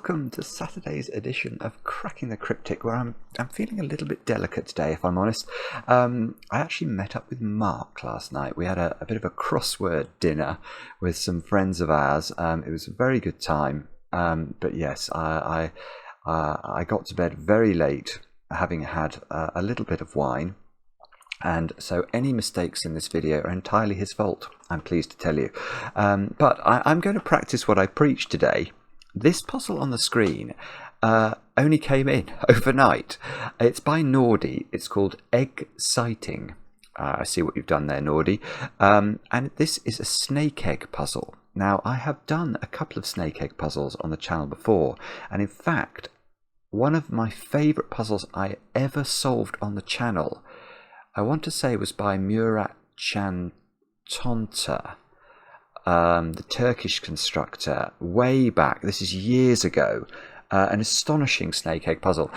welcome to Saturday's edition of Cracking the Cryptic, where I'm feeling a little bit delicate today, if I'm honest. I actually met up with Mark last night. We had a bit of a crossword dinner with some friends of ours. It was a very good time. But yes, I got to bed very late, having had a little bit of wine. And so any mistakes in this video are entirely his fault, I'm pleased to tell you. But I'm going to practice what I preach today. This puzzle on the screen only came in overnight. It's by Nordy. It's called Egg Sighting. I see what you've done there, Nordy. And this is a snake egg puzzle. Now, I have done a couple of snake egg puzzles on the channel before. And in fact, one of my favourite puzzles I ever solved on the channel, I want to say, was by Murat Çantonta, the Turkish constructor, way back. This is years ago. An astonishing snake egg puzzle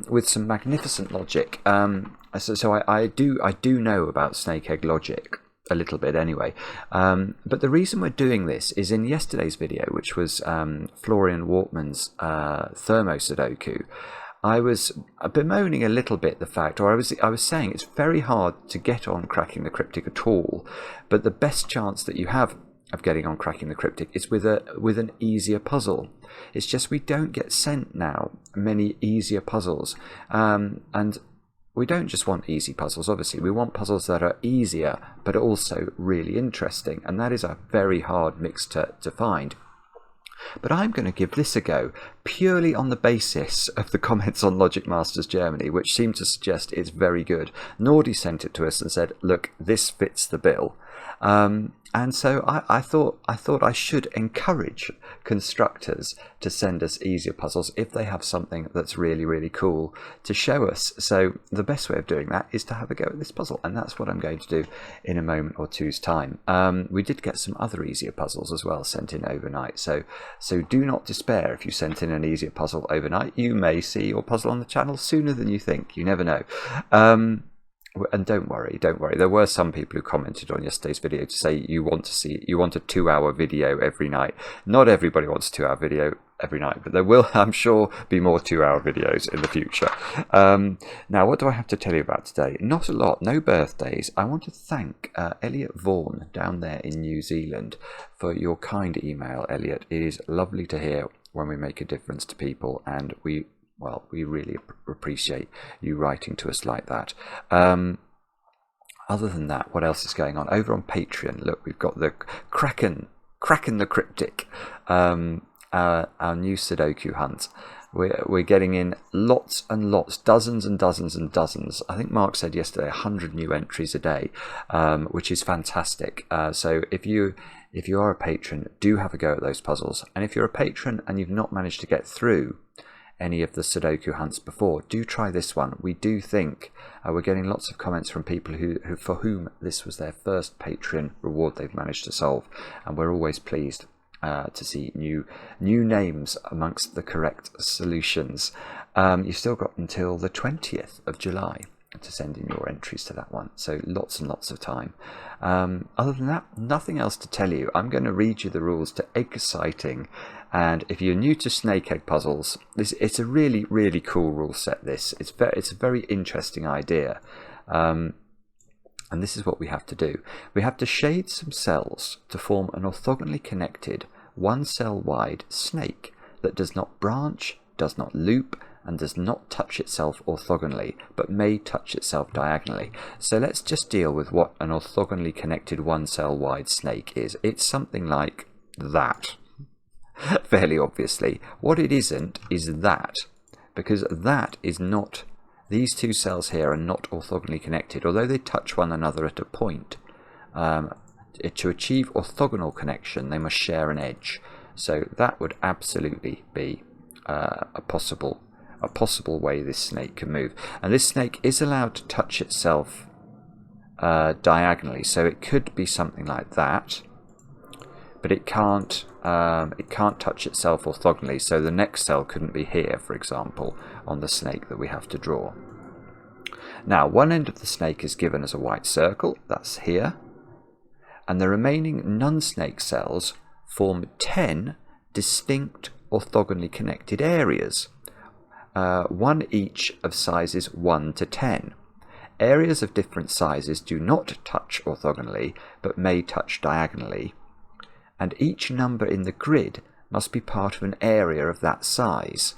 with some magnificent logic. So I do know about snake egg logic a little bit anyway. But the reason we're doing this is in yesterday's video, which was Florian Wortmann's thermo sudoku. I was bemoaning a little bit the fact, or I was saying it's very hard to get on Cracking the Cryptic at all, but the best chance that you have of getting on Cracking the Cryptic is with an easier puzzle. It's just we don't get sent now many easier puzzles, and we don't just want easy puzzles. Obviously, we want puzzles that are easier but also really interesting, and that is a very hard mix to find. But I'm going to give this a go purely on the basis of the comments on Logic Masters Germany, which seem to suggest it's very good. Nordy sent it to us and said, look, this fits the bill. And so I thought I should encourage constructors to send us easier puzzles if they have something that's really, really cool to show us. So the best way of doing that is to have a go at this puzzle, and that's what I'm going to do in a moment or two's time. We did get some other easier puzzles as well sent in overnight, so do not despair if you sent in an easier puzzle overnight. You may see your puzzle on the channel sooner than you think. You never know. And don't worry. There were some people who commented on yesterday's video to say you want a 2-hour video every night. Not everybody wants a 2-hour video every night, but there will, I'm sure, be more 2-hour videos in the future. Now, what do I have to tell you about today? Not a lot, no birthdays. I want to thank Elliot Vaughan down there in New Zealand for your kind email, Elliot. It is lovely to hear when we make a difference to people, and we really appreciate you writing to us like that. Other than that, what else is going on? Over on Patreon, look, we've got the Kraken the Cryptic, our new Sudoku hunt. We're getting in lots and lots, dozens and dozens and dozens. I think Mark said yesterday 100 new entries a day, which is fantastic. So if you are a patron, do have a go at those puzzles. And if you're a patron and you've not managed to get through any of the Sudoku hunts before, do try this one. We do think we're getting lots of comments from people who for whom this was their first Patreon reward they've managed to solve, and we're always pleased to see new names amongst the correct solutions. You've still got until the 20th of July to send in your entries to that one, so lots and lots of time. Other than that, nothing else to tell you. I'm going to read you the rules to Egg Sighting, and if you're new to snake egg puzzles, it's a really, really cool rule set. It's a very interesting idea, and this is what we have to do. We have to shade some cells to form an orthogonally connected, one cell wide snake that does not branch, does not loop, and does not touch itself orthogonally, but may touch itself diagonally. So let's just deal with what an orthogonally connected one cell wide snake is. It's something like that, fairly obviously. What it isn't is that, because that is not, these two cells here are not orthogonally connected, although they touch one another at a point. To achieve orthogonal connection, they must share an edge. So that would absolutely be a possible way this snake can move. And this snake is allowed to touch itself diagonally, so it could be something like that, but it can't touch itself orthogonally, so the next cell couldn't be here, for example, on the snake that we have to draw. Now, one end of the snake is given as a white circle, that's here, and the remaining non-snake cells form 10 distinct orthogonally connected areas, one each of sizes 1 to 10. Areas of different sizes do not touch orthogonally, but may touch diagonally, and each number in the grid must be part of an area of that size.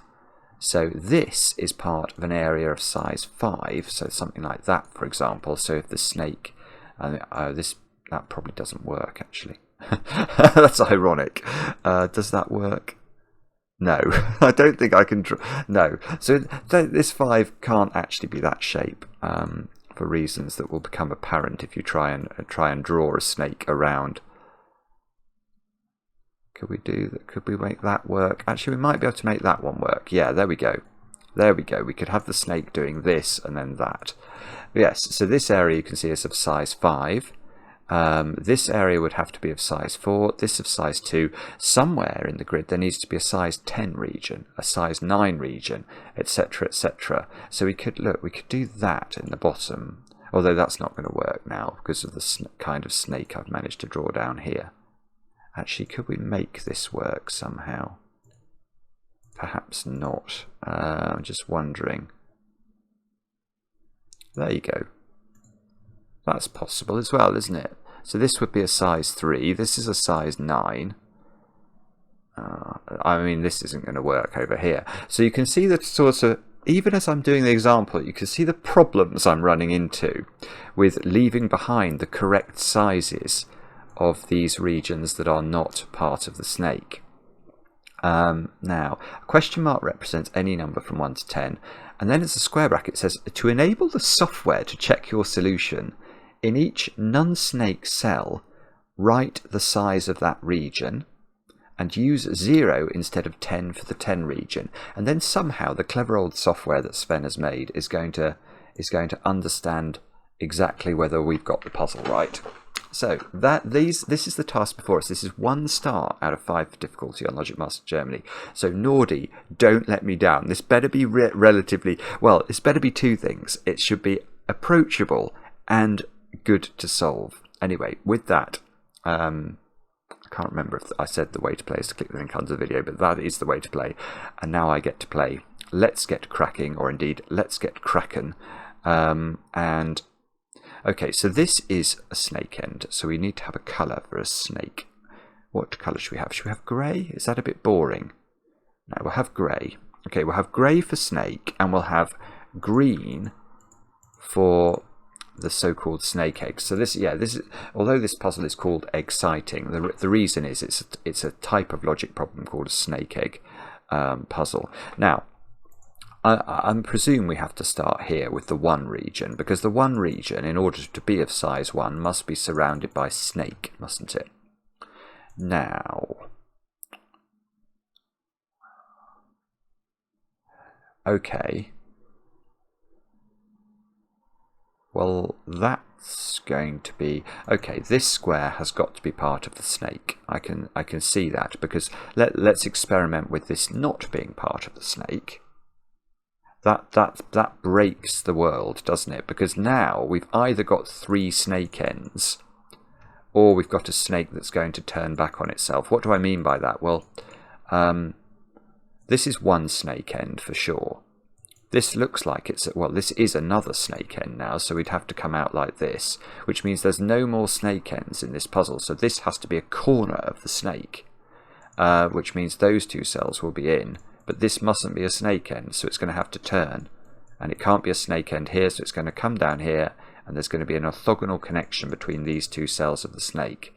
So this is part of an area of size 5, so something like that, for example. So if the snake, that probably doesn't work, actually. That's ironic. Does that work? No, I don't think I can draw. No, so this 5 can't actually be that shape, for reasons that will become apparent if you try and draw a snake around. Could we make that work? Actually, we might be able to make that one work. Yeah, there we go. There we go. We could have the snake doing this and then that. Yes, so this area you can see is of size 5. This area would have to be of size 4, this of size 2. Somewhere in the grid there needs to be a size 10 region, a size 9 region, etc, etc. So we could do that in the bottom, although that's not going to work now because of the kind of snake I've managed to draw down here. Actually, could we make this work somehow? Perhaps not. I'm just wondering. There you go. That's possible as well, isn't it? So this would be a size 3. This is a size 9. I mean, this isn't going to work over here. So you can see that sort of, even as I'm doing the example, you can see the problems I'm running into with leaving behind the correct sizes of these regions that are not part of the snake. Now, a question mark represents any number from 1 to 10, and then as a square bracket says, to enable the software to check your solution, in each non-snake cell, write the size of that region and use 0 instead of 10 for the 10 region. And then somehow the clever old software that Sven has made is going to understand exactly whether we've got the puzzle right. So this is the task before us. This is 1 star out of 5 for difficulty on Logic Master Germany. So Nordy, don't let me down. This better be relatively, well, it's better be 2 things. It should be approachable and good to solve. Anyway, with that, I can't remember if I said the way to play is to click the link under the video, but that is the way to play. And now I get to play Let's Get Cracking, or indeed Let's Get Kraken. And okay, so this is a snake end, so we need to have a colour for a snake. What colour should we have? Should we have grey? Is that a bit boring? No, we'll have grey. Okay, we'll have grey for snake, and we'll have green for the so-called snake eggs. So this is, although this puzzle is called exciting, the reason is it's a type of logic problem called a snake egg puzzle. Now, I presume we have to start here with the 1 region, because the 1 region, in order to be of size 1, must be surrounded by snake, mustn't it? Now, okay. Well, that's going to be okay. This square has got to be part of the snake. I can see that, because let's experiment with this not being part of the snake. That breaks the world, doesn't it? Because now we've either got 3 snake ends, or we've got a snake that's going to turn back on itself. What do I mean by that? Well, this is 1 snake end for sure. This looks like this is another snake end now, so we'd have to come out like this, which means there's no more snake ends in this puzzle. So this has to be a corner of the snake, which means those 2 cells will be in. But this mustn't be a snake end, so it's going to have to turn. And it can't be a snake end here, so it's going to come down here, and there's going to be an orthogonal connection between these 2 cells of the snake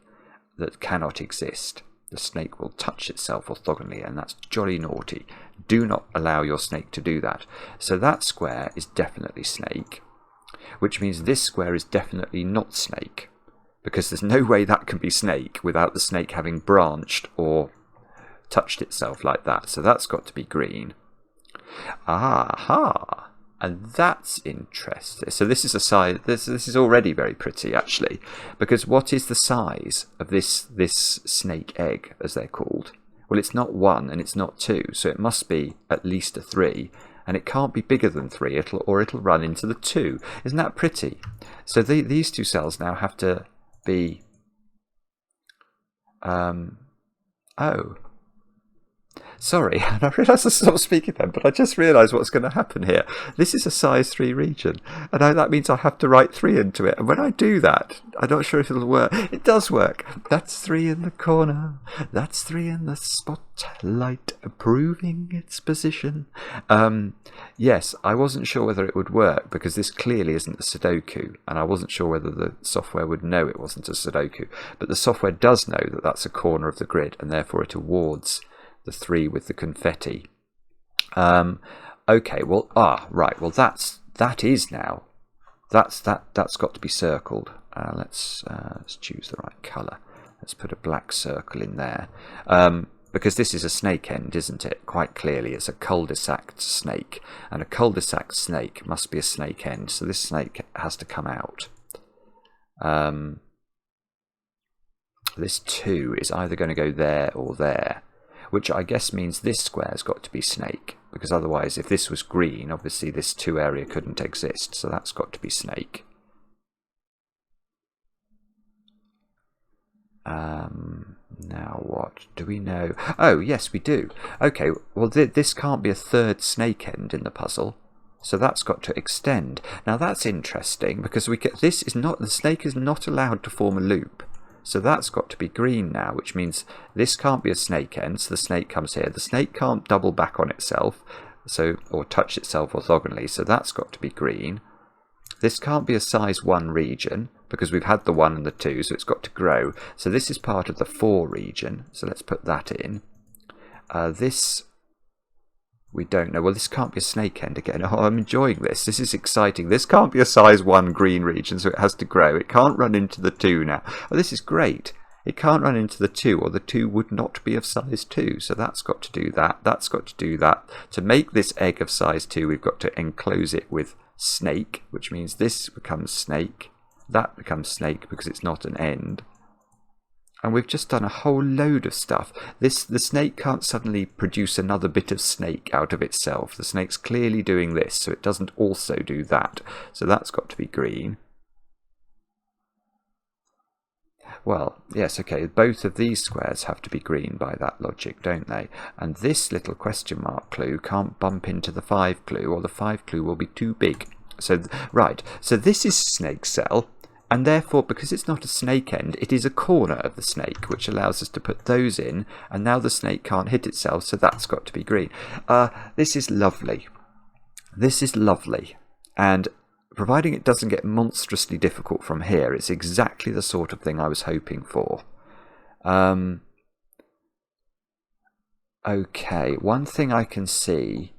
that cannot exist. The snake will touch itself orthogonally, and that's jolly naughty. Do not allow your snake to do that. So that square is definitely snake, which means this square is definitely not snake, because there's no way that can be snake without the snake having branched or touched itself like that. So that's got to be green. Aha! And that's interesting. So this is a size. This is already very pretty, actually, because what is the size of this snake egg, as they're called? Well, it's not 1 and it's not 2, so it must be at least a 3, and it can't be bigger than 3. It'll run into the 2. Isn't that pretty? So these 2 cells now have to be. Sorry, and I realised I stopped speaking then, but I just realised what's going to happen here. This is a size 3 region, and that means I have to write 3 into it. And when I do that, I'm not sure if it'll work. It does work. That's 3 in the corner. That's 3 in the spotlight, proving its position. Yes, I wasn't sure whether it would work, because this clearly isn't a Sudoku, and I wasn't sure whether the software would know it wasn't a Sudoku. But the software does know that that's a corner of the grid, and therefore it awards the 3 with the confetti. Okay, well, right. Well, that's got to be circled. Let's choose the right colour. Let's put a black circle in there, because this is a snake end, isn't it? Quite clearly, it's a cul-de-sac snake, and a cul-de-sac snake must be a snake end. So this snake has to come out. This 2 is either going to go there or there, which I guess means this square's got to be snake, because otherwise, if this was green, obviously this 2 area couldn't exist, so that's got to be snake. Now what? Do we know? Oh, yes, we do. Okay, well, this can't be a 3rd snake end in the puzzle, so that's got to extend. Now that's interesting, because the snake is not allowed to form a loop. So that's got to be green now, which means this can't be a snake end, so the snake comes here. The snake can't double back on itself, or touch itself orthogonally, so that's got to be green. This can't be a size 1 region, because we've had the 1 and the 2, so it's got to grow. So this is part of the 4 region, so let's put that in. This, we don't know. Well, this can't be a snake end again. Oh, I'm enjoying this. This is exciting. This can't be a size 1 green region, so it has to grow. It can't run into the 2 now. Oh, this is great. It can't run into the 2, or the 2 would not be of size 2. So that's got to do that. That's got to do that. To make this egg of size 2, we've got to enclose it with snake, which means this becomes snake. That becomes snake because it's not an end. And we've just done a whole load of stuff. The snake can't suddenly produce another bit of snake out of itself. The snake's clearly doing this, so it doesn't also do that. So that's got to be green. Well, yes, okay, both of these squares have to be green by that logic, don't they? And this little question mark clue can't bump into the 5 clue, or the 5 clue will be too big. So, right, so this is snake cell. And therefore, because it's not a snake end, it is a corner of the snake, which allows us to put those in. And now the snake can't hit itself, so that's got to be green. This is lovely. This is lovely. And providing it doesn't get monstrously difficult from here, it's exactly the sort of thing I was hoping for. Okay, one thing I can see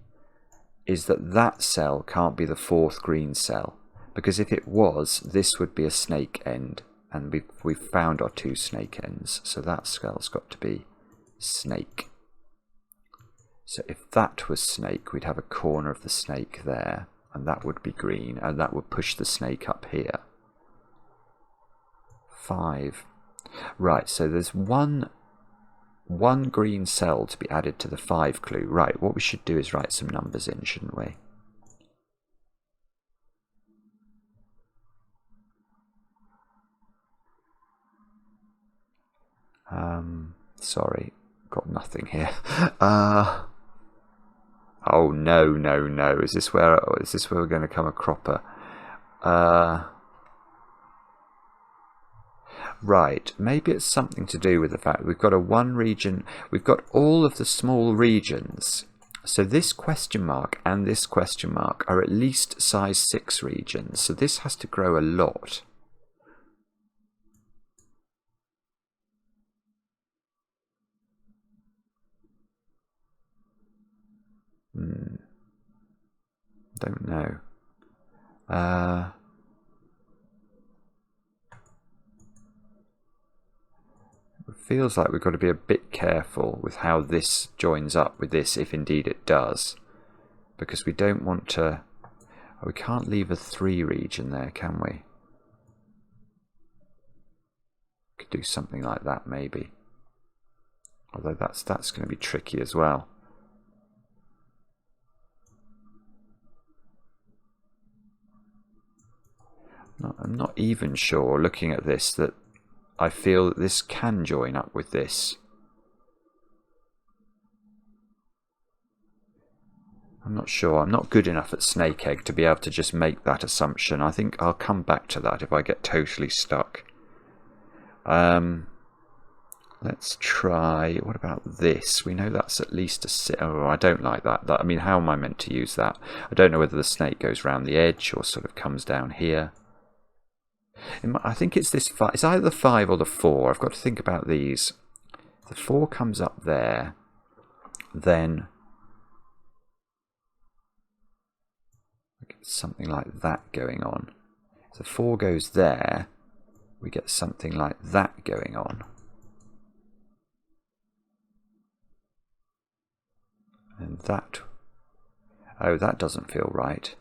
is that cell can't be the 4th green cell. Because if it was, this would be a snake end. And we've found our 2 snake ends. So that cell's got to be snake. So if that was snake, we'd have a corner of the snake there. And that would be green. And that would push the snake up here. 5. Right, so there's one green cell to be added to the 5 clue. Right, what we should do is write some numbers in, shouldn't we? Sorry, got nothing here. Oh no! Is this where we're going to come a cropper? Right, maybe it's something to do with the fact that we've got a 1 region. We've got all of the small regions. So this question mark and this question mark are at least size 6 regions. So this has to grow a lot. Don't know. It feels like we've got to be a bit careful with how this joins up with this, if indeed it does. Because we don't want to... we can't leave a 3 region there, can we? Could do something like that, maybe. Although that's going to be tricky as well. I'm not even sure, looking at this, that I feel that this can join up with this. I'm not sure. I'm not good enough at snake egg to be able to just make that assumption. I think I'll come back to that if I get totally stuck. Let's try, what about this? We know that's at least a, oh, I don't like that. I mean, how am I meant to use that? I don't know whether the snake goes round the edge or sort of comes down here. I think it's this, it's either the 5 or the 4. I've got to think about these. The 4 comes up there, then we get something like that going on. If the 4 goes there, we get something like that going on. And that, oh, that doesn't feel right.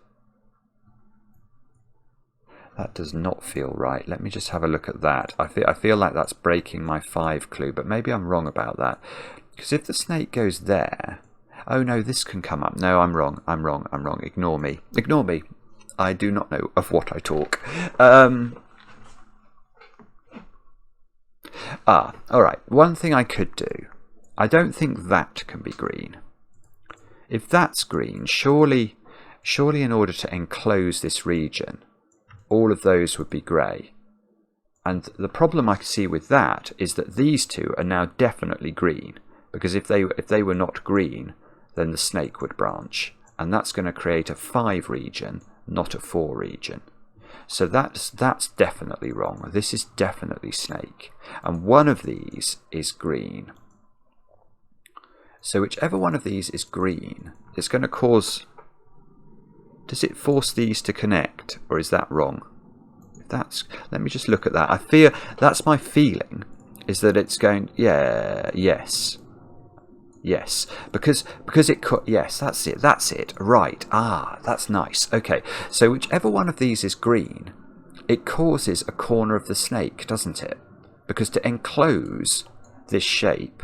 That does not feel right. Let me just have a look at that. I feel like that's breaking my 5 clue, but maybe I'm wrong about that. Because if the snake goes there, oh no, this can come up. No, I'm wrong. I'm wrong. I'm wrong. Ignore me. Ignore me. I do not know of what I talk. All right. One thing I could do. I don't think that can be green. If that's green, surely in order to enclose this region, all of those would be grey. And the problem I see with that is that these two are now definitely green, because if they were not green, then the snake would branch, and that's going to create a 5 region, not a 4 region. So that's definitely wrong. This is definitely snake, and one of these is green. So whichever one of these is green, it's going to cause... Does it force these to connect, or is that wrong? If that's... Let me just look at that. I fear... That's my feeling, is that it's going... Yeah, yes. Yes. Because it could... Yes, that's it. That's it. Right. Ah, that's nice. Okay. So whichever one of these is green, it causes a corner of the snake, doesn't it? Because to enclose this shape...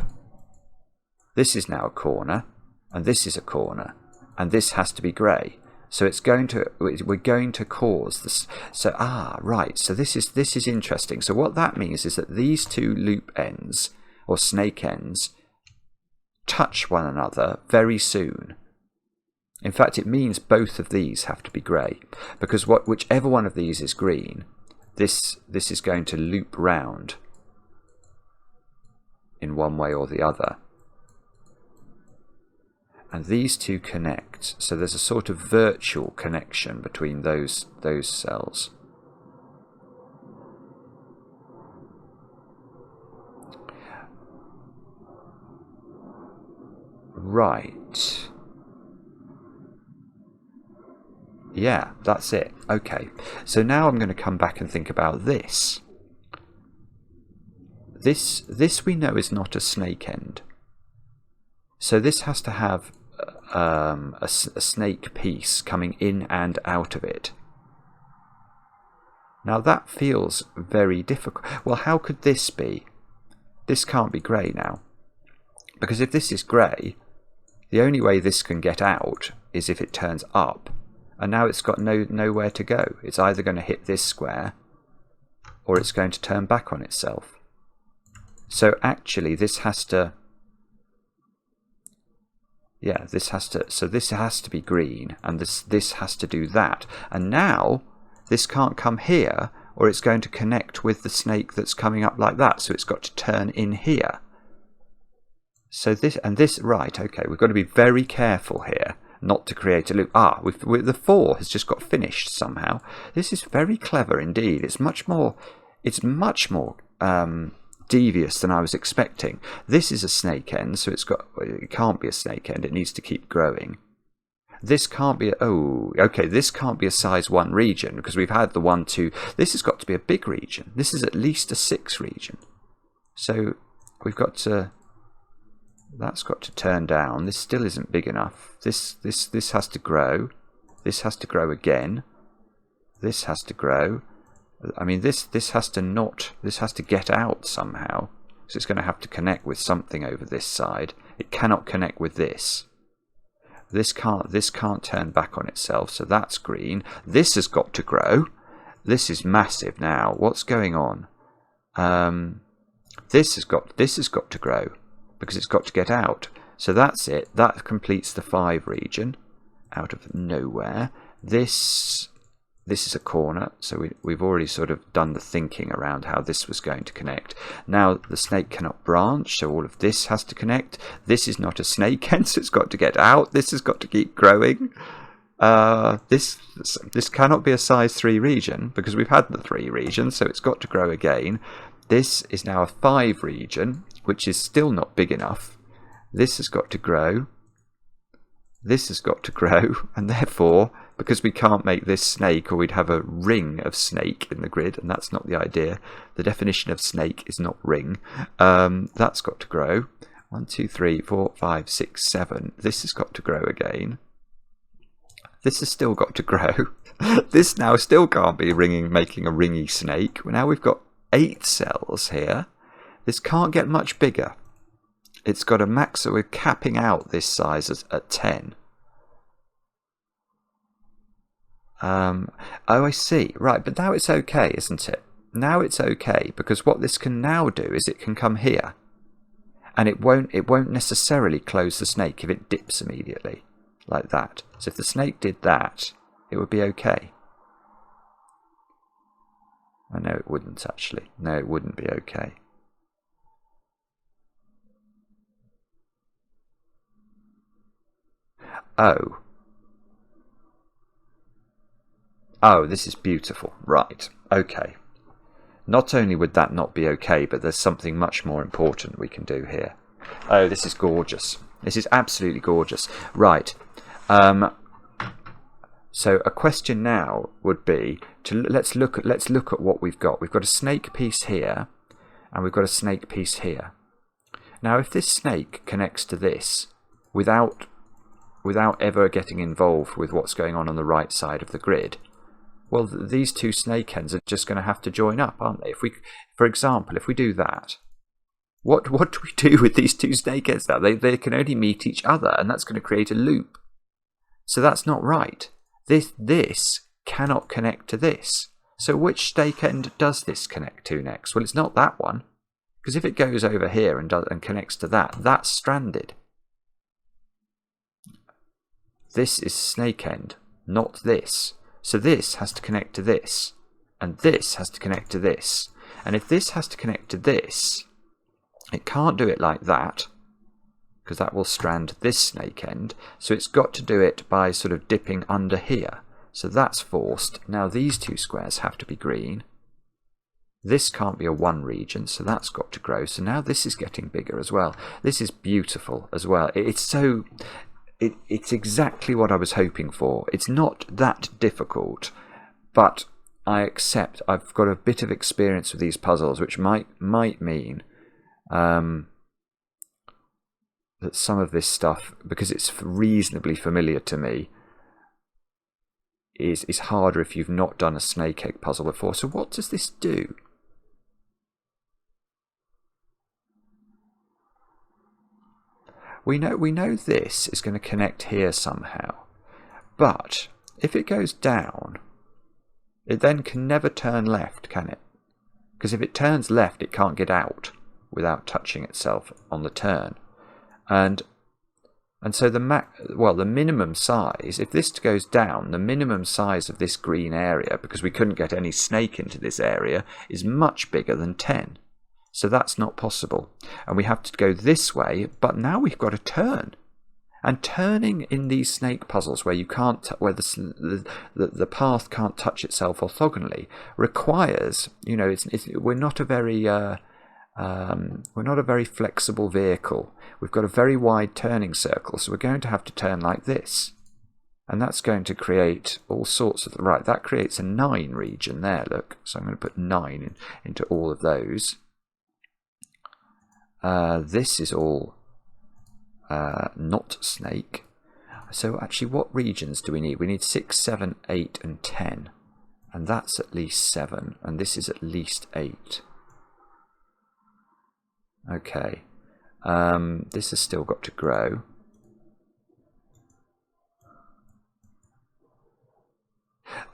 This is now a corner, and this is a corner, and this has to be grey. So it's going to, we're going to cause this. So right. So this is interesting. So what that means is that these two loop ends or snake ends touch one another very soon. In fact, it means both of these have to be grey, because whichever one of these is green, this is going to loop round in one way or the other. And these two connect, so there's a sort of virtual connection between those cells. Right. Yeah, that's it. Okay. So now I'm going to come back and think about this. This we know is not a snake end. So this has to have a snake piece coming in and out of it. Now that feels very difficult. Well, how could this be? This can't be grey now. Because if this is grey, the only way this can get out is if it turns up. And now it's got nowhere to go. It's either going to hit this square, or it's going to turn back on itself. So actually this has to... Yeah, this has to be green, and this has to do that. And now this can't come here, or it's going to connect with the snake that's coming up like that. So it's got to turn in here. So this and this, right? Okay, we've got to be very careful here not to create a loop. The 4 has just got finished somehow. This is very clever indeed. It's much more devious than I was expecting. This is a snake end, so it can't be a snake end. It needs to keep growing. This can't be this can't be a size 1 region, because we've had the 1, 2. This has got to be a big region. This is at least a 6 region. So we've got to... That's got to turn down. This still isn't big enough. This has to grow. This has to grow again. This has to grow. I mean, this has to get out somehow. So it's going to have to connect with something over this side. It cannot connect with this. This can't turn back on itself. So that's green. This has got to grow. This is massive now. What's going on? This has got to grow, because it's got to get out. So that's it. That completes the 5 region. out of nowhere. This is a corner, so we've already sort of done the thinking around how this was going to connect. Now the snake cannot branch, so all of this has to connect. This is not a snake, hence it's got to get out. This has got to keep growing. This cannot be a size 3 region because we've had the 3 regions, so it's got to grow again. This is now a 5 region, which is still not big enough. This has got to grow. This has got to grow, and therefore, because we can't make this snake, or we'd have a ring of snake in the grid, and that's not the idea. The definition of snake is not ring. That's got to grow. 1, 2, 3, 4, 5, 6, 7. This has got to grow again. This has still got to grow. This now still can't be making a ringy snake. Now we've got 8 cells here. This can't get much bigger. It's got a max, so we're capping out this size at 10. Oh, I see. Right, but now it's okay, isn't it? Now it's okay, because what this can now do is it can come here. And it won't necessarily close the snake if it dips immediately, like that. So if the snake did that, it would be okay. Oh, no, it wouldn't actually. No, it wouldn't be okay. Oh. Oh, this is beautiful. Right. Okay. Not only would that not be okay, but there's something much more important we can do here. Oh, this is gorgeous. This is absolutely gorgeous. Right. So a question now would be to let's look at what we've got. We've got a snake piece here, and we've got a snake piece here. Now, if this snake connects to this without ever getting involved with what's going on the right side of the grid, well, these two snake ends are just going to have to join up, aren't they? If we, for example, if we do that, what do we do with these two snake ends now? They can only meet each other, and that's going to create a loop. So that's not right. This cannot connect to this. So which snake end does this connect to next? Well, it's not that one, because if it goes over here and connects to that, that's stranded. This is snake end, not this. So this has to connect to this, and this has to connect to this. And if this has to connect to this, it can't do it like that, because that will strand this snake end. So it's got to do it by sort of dipping under here. So that's forced. Now these two squares have to be green. This can't be a 1 region, so that's got to grow. So now this is getting bigger as well. This is beautiful as well. It's exactly what I was hoping for. It's not that difficult, but I accept I've got a bit of experience with these puzzles, which might mean that some of this stuff, because it's reasonably familiar to me, is harder if you've not done a snake egg puzzle before. So what does this do? We know this is going to connect here somehow, but if it goes down, it then can never turn left, can it? Because if it turns left, it can't get out without touching itself on the turn, and so the minimum size, if this goes down, the minimum size of this green area, because we couldn't get any snake into this area, is much bigger than 10. So that's not possible. And we have to go this way, but now we've got to turn. And turning in these snake puzzles where you can't, where the path can't touch itself orthogonally, requires, we're not a very flexible vehicle. We've got a very wide turning circle, so we're going to have to turn like this. And that's going to create all sorts of, right, that creates a 9 region there, look. So I'm going to put 9 into all of those. This is all not snake. So actually, what regions do we need? We need 6, 7, 8 and 10. And that's at least 7. And this is at least 8. Okay. This has still got to grow.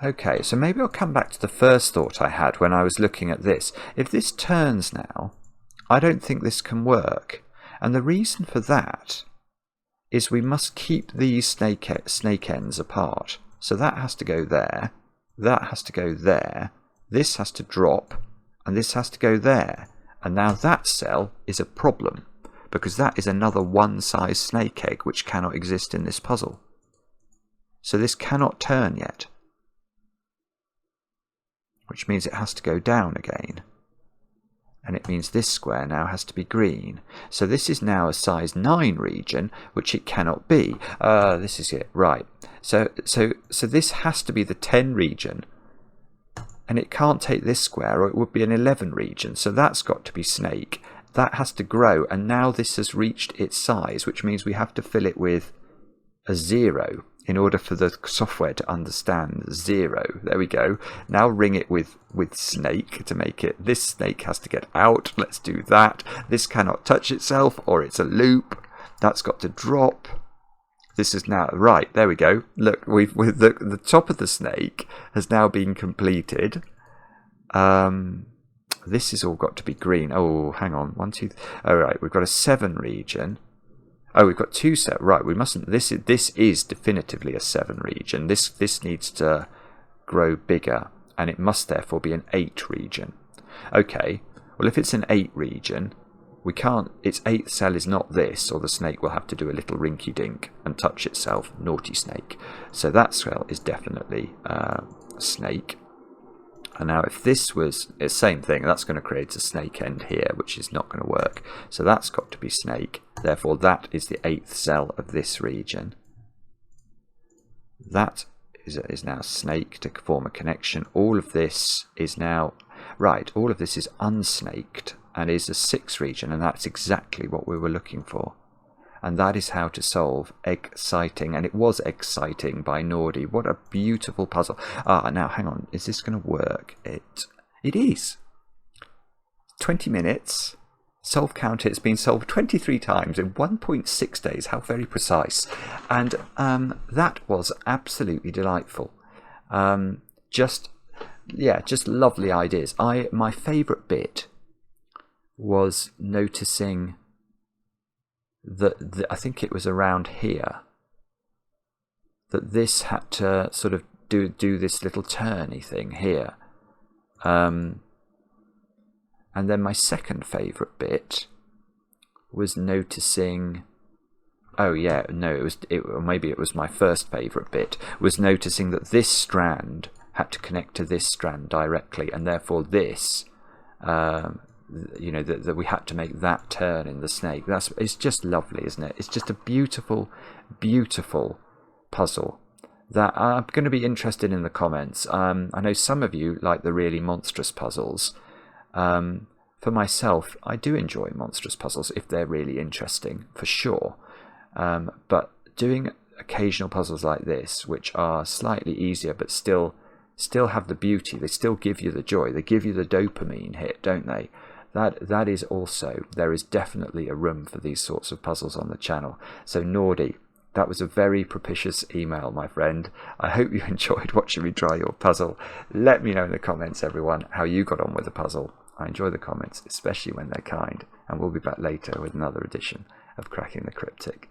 Okay, so maybe I'll come back to the first thought I had when I was looking at this. If this turns now, I don't think this can work. And the reason for that is we must keep these snake ends apart. So that has to go there, that has to go there, this has to drop, and this has to go there. And now that cell is a problem, because that is another one-size snake egg which cannot exist in this puzzle. So this cannot turn yet, which means it has to go down again. And it means this square now has to be green. So this is now a size 9 region, which it cannot be. This is it, right. So this has to be the 10 region, and it can't take this square, or it would be an 11 region. So that's got to be snake. That has to grow, and now this has reached its size, which means we have to fill it with a 0 in order for the software to understand 0. There we go. Now ring it with snake to make it. This snake has to get out. Let's do that. This cannot touch itself, or it's a loop. That's got to drop. This is now right. There we go. Look, the top of the snake has now been completed. This has all got to be green. Oh, hang on. 1, 2. All right, we've got a 7 region. Oh, we've got 2 set. Right, we mustn't. This is definitively a 7 region. This needs to grow bigger, and it must therefore be an 8 region. Okay. Well, if it's an 8 region, we can't. Its 8th cell is not this, or the snake will have to do a little rinky dink and touch itself. Naughty snake. So that cell is definitely snake. And now if this was the same thing, that's going to create a snake end here, which is not going to work. So that's got to be snake. Therefore, that is the 8th cell of this region. That is now snake to form a connection. All of this is now, right, all of this is unsnaked and is a 6th region, and that's exactly what we were looking for. And that is how to solve Exciting. And it was Exciting by Nordy. What a beautiful puzzle. Now, hang on. Is this going to work? It is. 20 minutes. Solve counter. It's been solved 23 times in 1.6 days. How very precise. And that was absolutely delightful. Just lovely ideas. My favourite bit was noticing that I think it was around here that this had to sort of do this little turny thing here, and then my second favourite bit was noticing. Oh yeah, no, maybe it was my first favourite bit, was noticing that this strand had to connect to this strand directly, and therefore this. That we had to make that turn in the snake. It's just lovely, isn't it? It's just a beautiful, beautiful puzzle that I'm going to be interested in the comments. I know some of you like the really monstrous puzzles. For myself, I do enjoy monstrous puzzles if they're really interesting, for sure. But doing occasional puzzles like this, which are slightly easier but still have the beauty, they still give you the joy, they give you the dopamine hit, don't they? That is also, there is definitely a room for these sorts of puzzles on the channel. So Nordy, that was a very propitious email, my friend. I hope you enjoyed watching me try your puzzle. Let me know in the comments, everyone, how you got on with the puzzle. I enjoy the comments, especially when they're kind. And we'll be back later with another edition of Kraken the Cryptic.